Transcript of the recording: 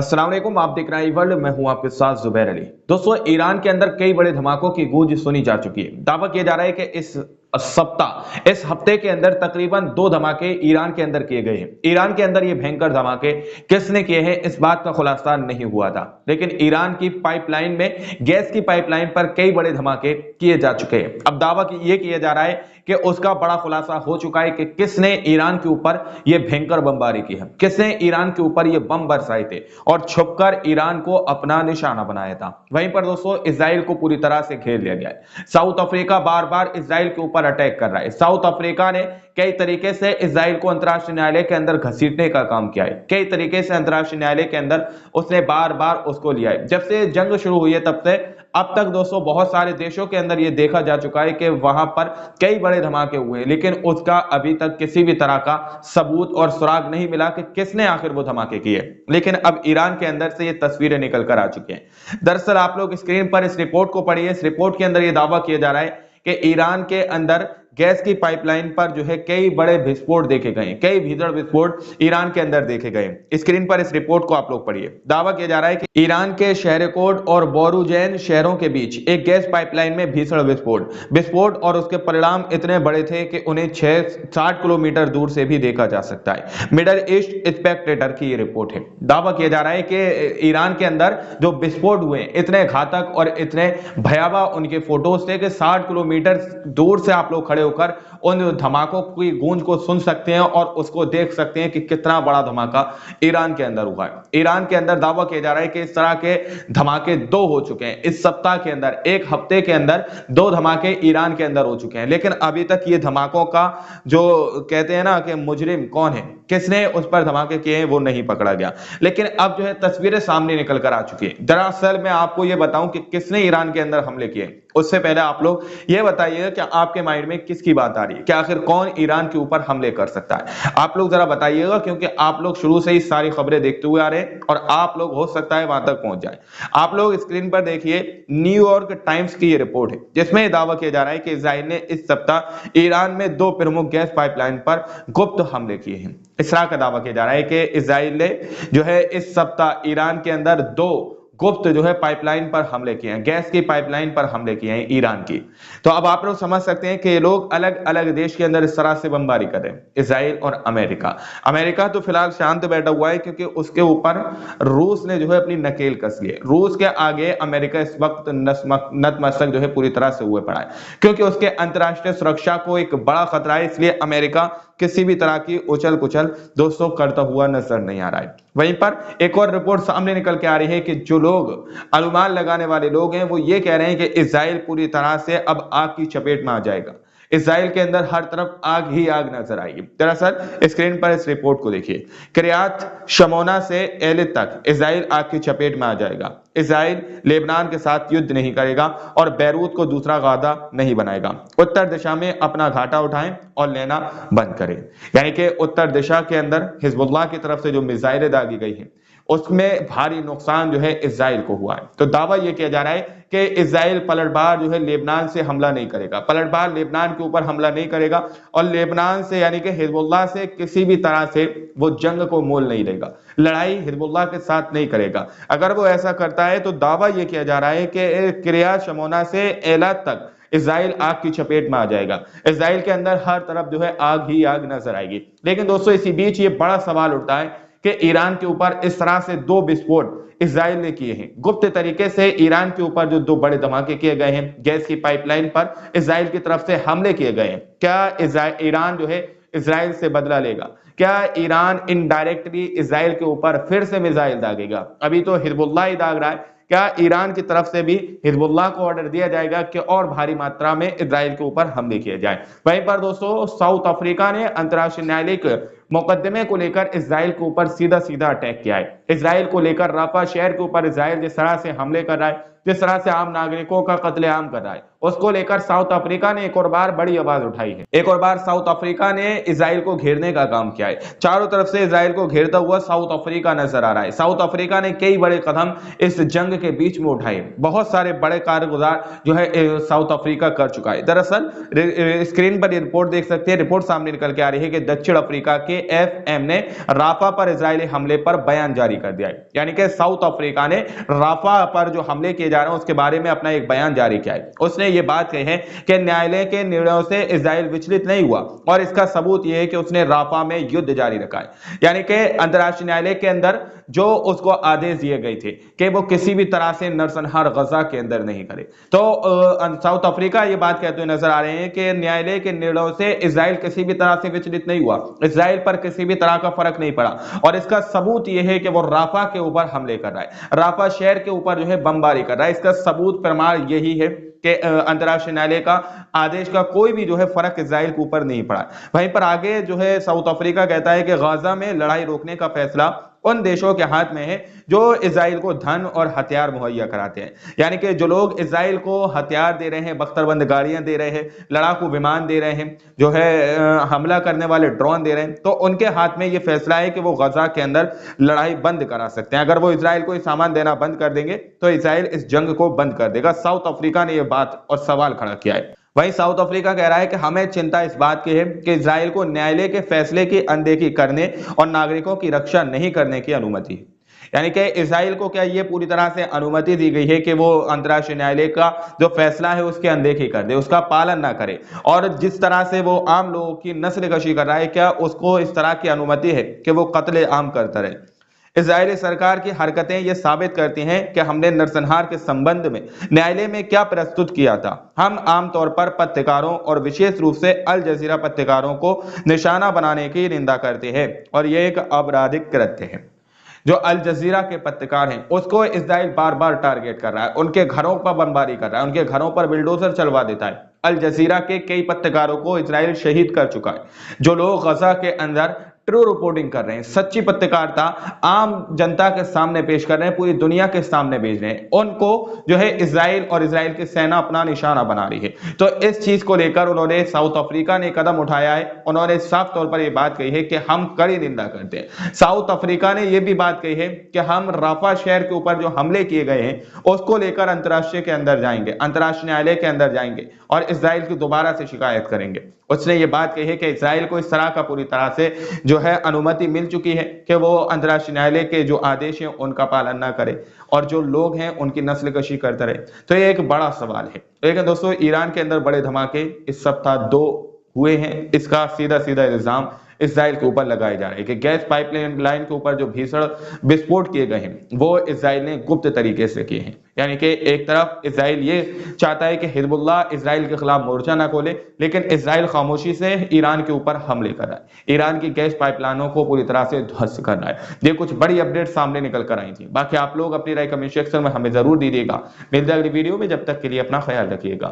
अस्सलाम वालेकुम, आप देख रहे हैं वर्ल्ड। मैं हूं आपके साथ जुबैर अली। दोस्तों, ईरान के अंदर कई बड़े धमाकों की गूंज सुनी जा चुकी है। दावा किया जा रहा है कि इस हफ्ते के अंदर तकरीबन 2 धमाके ईरान के अंदर किए गए हैं। ईरान के अंदर ये भयंकर धमाके किसने किए हैं, इस बात का खुलासा नहीं हुआ था, लेकिन ईरान की पाइपलाइन में, गैस की पाइपलाइन पर कई बड़े धमाके किए जा चुके हैं। अब दावा ये किया जा रहा है कि उसका बड़ा खुलासा हो चुका है कि किसने ईरान के ऊपर यह भयंकर बमबारी की है, किसने ईरान के ऊपर ये बम बरसाए थे और छुपकर ईरान को अपना निशाना बनाया था। वहीं पर दोस्तों, इजराइल को पूरी तरह से घेर लिया गया है। साउथ अफ्रीका बार बार इजराइल के ऊपर अटैक कर रहा है। साउथ अफ्रीका ने कई तरीके से इजराइल को अंतर्राष्ट्रीय न्यायालय के अंदर घसीटने का काम किया है। कई तरीके से अंतर्राष्ट्रीय न्यायालय के अंदर उसने बार बार उसको लिया है। जब से जंग शुरू हुई है तब से अब तक दोस्तों बहुत सारे देशों के अंदर यह देखा जा चुका है कि वहां पर कई बड़े धमाके हुए हैं, लेकिन उसका अभी तक किसी भी तरह का सबूत और सुराग नहीं मिला कि किसने आखिर वो धमाके किए। लेकिन अब ईरान के अंदर से ये तस्वीरें निकल कर आ चुकी हैं। दरअसल आप लोग स्क्रीन पर इस रिपोर्ट को पढ़िए। इस रिपोर्ट के अंदर यह दावा किया जा रहा है कि ईरान के अंदर गैस की पाइपलाइन पर जो है कई बड़े विस्फोट देखे गए, कई भीषण विस्फोट ईरान के अंदर देखे गए। स्क्रीन पर इस रिपोर्ट को आप लोग पढ़िए। दावा किया जा रहा है कि ईरान के शहरकोट और बोरूजैन शहरों के बीच एक गैस पाइपलाइन में भीषण विस्फोट और उसके परिणाम इतने बड़े थे कि उन्हें 60 किलोमीटर दूर से भी देखा जा सकता है। मिडल ईस्ट स्पेक्टेटर की ये रिपोर्ट है। दावा किया जा रहा है कि ईरान के अंदर जो विस्फोट हुए इतने घातक और इतने भयावह उनके फोटोज थे कि 60 किलोमीटर दूर से आप लोग खड़े होकर उन धमाकों की गूंज को सुन सकते हैं और उसको देख सकते हैं कि कितना बड़ा धमाका ईरान के अंदर हुआ है। ईरान के अंदर दावा किया जा रहा है कि इस तरह के धमाके 2 हो चुके हैं इस सप्ताह के अंदर। एक हफ्ते के अंदर 2 धमाके ईरान के अंदर हो चुके हैं, लेकिन अभी तक ये धमाकों का जो कहते हैं ना कि मुजरिम कौन है, किसने उस पर धमाके किए हैं, वो नहीं पकड़ा गया। लेकिन अब जो है तस्वीरें सामने निकल कर आ चुकी है। दरअसल मैं आपको ये बताऊं कि किसने ईरान के अंदर हमले किए, उससे पहले आप लोग ये बताइएगा कि आपके माइंड में किसकी बात आ रही है कि आखिर कौन ईरान के ऊपर हमले कर सकता है। आप लोग जरा बताइएगा, क्योंकि आप लोग शुरू से ही सारी खबरें देखते हुए आ रहे हैं और आप लोग हो सकता है वहां तक पहुंच जाए। आप लोग स्क्रीन पर देखिए, न्यूयॉर्क टाइम्स की ये रिपोर्ट है जिसमें दावा किया जा रहा है कि इजराइल ने इस सप्ताह ईरान में 2 प्रमुख गैस पाइपलाइन पर गुप्त हमले किए हैं। इस तरह का दावा किया जा रहा है कि इजराइल ने जो है इस सप्ताह ईरान के अंदर 2 गुप्त जो है पाइपलाइन पर हमले किए हैं, गैस की पाइपलाइन पर हमले किए हैं ईरान की। तो अब आप लोग समझ सकते हैं कि ये लोग अलग अलग देश के अंदर इस तरह से बमबारी कर रहे हैं। इजराइल और अमेरिका तो फिलहाल शांत बैठा हुआ है, क्योंकि उसके ऊपर रूस ने जो है अपनी नकेल कस ली है। रूस के आगे अमेरिका इस वक्त नतमस्तक जो है पूरी तरह से हुए पड़ा है, क्योंकि उसके अंतरराष्ट्रीय सुरक्षा को एक बड़ा खतरा है। इसलिए अमेरिका किसी भी तरह की उछल कुचल दोस्तों करता हुआ नजर नहीं आ रहा है। वहीं पर एक और रिपोर्ट सामने निकल के आ रही है कि जो लोग अनुमान लगाने वाले लोग हैं वो ये कह रहे हैं कि इजराइल पूरी तरह से अब आग की चपेट में आ जाएगा। इजराइल के अंदर हर तरफ आग ही आग नजर आएगी। दरअसल स्क्रीन पर इस रिपोर्ट को देखिए। किर्यात शमोना से एलित तक इजराइल आग की चपेट में आ जाएगा। इजराइल लेबनान के साथ युद्ध नहीं करेगा और बैरूत को दूसरा गादा नहीं बनाएगा। उत्तर दिशा में अपना घाटा उठाएं और लेना बंद करें। यानी कि उत्तर दिशा के अंदर हिजबुल्लाह की तरफ से जो मिसाइलें दागी गई हैं उसमें भारी नुकसान जो है इजराइल को हुआ है। तो दावा यह किया जा रहा है कि इजराइल पलटवार जो है लेबनान से हमला नहीं करेगा, पलटवार लेबनान के ऊपर हमला नहीं करेगा और लेबनान से यानी कि हिजबुल्लाह से किसी भी तरह से वो जंग को मोल नहीं लेगा, लड़ाई हिजबुल्लाह के साथ नहीं करेगा। अगर वो ऐसा करता है तो दावा यह किया जा रहा है कि किर्यात शमोना से एलात तक इजराइल आग की चपेट में आ जाएगा। इजराइल के अंदर हर तरफ जो है आग ही आग नजर आएगी। लेकिन दोस्तों इसी बीच ये बड़ा सवाल उठता है कि ईरान के ऊपर इस तरह से 2 विस्फोट इजराइल ने किए हैं। गुप्त तरीके से ईरान के ऊपर जो 2 बड़े धमाके किए गए हैं, गैस की पाइपलाइन पर इजराइल की तरफ से हमले किए गए हैं। क्या ईरान जो है इजराइल से बदला लेगा? क्या ईरान इनडायरेक्टली इजराइल के ऊपर फिर से मिसाइल दागेगा? अभी तो हिजबुल्लाह ही दाग रहा है। क्या ईरान की तरफ से भी हिजबुल्लाह को ऑर्डर दिया जाएगा कि और भारी मात्रा में इजराइल के ऊपर हमले किए जाए? वहीं पर दोस्तों साउथ अफ्रीका ने अंतर्राष्ट्रीय न्यायालय के मुकदमे को लेकर इजराइल के ऊपर सीधा सीधा अटैक किया है। इजराइल को लेकर राफा शहर के ऊपर इजराइल जिस तरह से हमले कर रहा है, जिस तरह से आम नागरिकों का कत्लेआम कर रहा है, उसको लेकर साउथ अफ्रीका ने एक और बार बड़ी आवाज उठाई है। एक और बार साउथ अफ्रीका ने इजराइल को घेरने का काम किया है। चारों तरफ से इजराइल को घेरता हुआ साउथ अफ्रीका नजर आ रहा है। साउथ अफ्रीका ने कई बड़े कदम इस जंग के बीच में उठाए। बहुत सारे बड़े कारगुजार जो है साउथ अफ्रीका कर चुका है। दरअसल स्क्रीन पर रिपोर्ट देख सकते हैं। रिपोर्ट सामने निकल के आ रही है कि दक्षिण अफ्रीका के AFM ने राफा पर इजरायली हमले पर बयान जारी कर दिया है। यानी कि साउथ अफ्रीका ने राफा पर जो हमले किए जा रहे हैं उसके बारे में अपना एक बयान जारी किया है। उसने ये बात कही है कि न्यायालय के निर्णयों से इजराइल विचलित नहीं हुआ और इसका सबूत यह है कि उसने राफा में युद्ध जारी रखा है। यानी कि अंतरराष्ट्रीय न्यायालय के अंदर जो उसको आदेश दिए गए थे कि वो किसी भी तरह से नरसंहार गजा के अंदर नहीं करे, तो साउथ अफ्रीका ये बात कहते हुए नजर आ रहे हैं कि न्यायालय के निर्णयों से इजराइल किसी भी तरह से विचलित नहीं हुआ, इजराइल पर किसी भी तरह का फर्क नहीं पड़ा और इसका सबूत यह है कि वो राफा के ऊपर हमले कर रहा है, राफा शहर के ऊपर जो है बमबारी कर रहा है। इसका सबूत प्रमाण यही है कि अंतरराष्ट्रीय न्यायालय का आदेश का कोई भी जो है फर्क इजराइल के ऊपर नहीं पड़ा। वहीं पर आगे जो है साउथ अफ्रीका कहता है कि गाजा में लड़ाई रोकने का फैसला उन देशों के हाथ में है जो इजराइल को धन और हथियार मुहैया कराते हैं। यानी कि जो लोग इजराइल को हथियार दे रहे हैं, बख्तरबंद गाड़ियां दे रहे हैं, लड़ाकू विमान दे रहे हैं, जो है हमला करने वाले ड्रोन दे रहे हैं, तो उनके हाथ में यह फैसला है कि वो गजा के अंदर लड़ाई बंद करा सकते हैं। अगर वो इजराइल को सामान देना बंद कर देंगे तो इजराइल इस जंग को बंद कर देगा। साउथ अफ्रीका ने यह बात और सवाल खड़ा किया है। वहीं साउथ अफ्रीका कह रहा है कि हमें चिंता इस बात की है कि इजराइल को न्यायालय के फैसले की अनदेखी करने और नागरिकों की रक्षा नहीं करने की अनुमति है। यानी कि इजराइल को क्या ये पूरी तरह से अनुमति दी गई है कि वो अंतरराष्ट्रीय न्यायालय का जो फैसला है उसकी अनदेखी कर दे, उसका पालन ना करे, और जिस तरह से वो आम लोगों की नस्लकशी कर रहा है क्या उसको इस तरह की अनुमति है कि वो कत्ले आम करता रहे। इजरायली सरकार की हरकतें ये साबित करती हैं कि हमने नरसंहार के संबंध में न्यायालय में क्या प्रस्तुत किया था। हम आमतौर पर पत्रकारों और विशेष रूप से अल जजीरा पत्रकारों को निशाना बनाने की निंदा करते हैं और यह एक आपराधिक कृत्य है। जो अल जजीरा के पत्रकार हैं उसको इजराइल बार बार टारगेट कर रहा है, उनके घरों पर बमबारी कर रहा है, उनके घरों पर बिल्डोजर चलवा देता है। अल जजीरा के कई पत्रकारों को इजराइल शहीद कर चुका है। जो लोग गजा के अंदर ट्रू रिपोर्टिंग कर रहे हैं, सच्ची पत्रकारिता आम जनता के सामने पेश कर रहे हैं, पूरी दुनिया के सामने भेज रहे हैं, उनको जो है इजराइल और इजराइल की सेना अपना निशाना बना रही है। तो इस चीज को लेकर उन्होंने साउथ अफ्रीका ने कदम उठाया है। उन्होंने साफ तौर पर यह बात कही है कि हम कड़ी निंदा करते हैं। साउथ अफ्रीका ने यह भी बात कही है कि हम राफा शहर के ऊपर जो हमले किए गए हैं उसको लेकर अंतरराष्ट्रीय के अंदर जाएंगे, अंतरराष्ट्रीय न्यायालय के अंदर जाएंगे और इजराइल की दोबारा से शिकायत करेंगे। उसने ये बात कही है कि इजराइल को इस तरह का पूरी तरह से जो है अनुमति मिल चुकी है कि वो अंतरराष्ट्रीय न्यायालय के जो आदेश हैं उनका पालन ना करे और जो लोग हैं उनकी नस्लकशी करते रहे। तो ये एक बड़ा सवाल है। लेकिन दोस्तों ईरान के अंदर बड़े धमाके इस सप्ताह 2 हुए हैं। इसका सीधा सीधा इल्जाम इजराइल के ऊपर लगाए जा रहे हैं कि गैस पाइपलाइन लाइन के ऊपर जो भीषण विस्फोट किए गए हैं वो इजराइल ने गुप्त तरीके से किए हैं। यानी कि एक तरफ इजराइल ये चाहता है कि हिजबुल्लाह इजराइल के खिलाफ मोर्चा ना खोले, लेकिन इजराइल खामोशी से ईरान के ऊपर हमले कर रहा है, ईरान की गैस पाइपलाइनों को पूरी तरह से ध्वस्त कर रहा है। ये कुछ बड़ी अपडेट सामने निकल कर आई थी। बाकी आप लोग अपनी राय कमेंट सेक्शन में हमें जरूर दीजिएगा। मिलते हैं अगली वीडियो में, जब तक के लिए अपना ख्याल रखिएगा।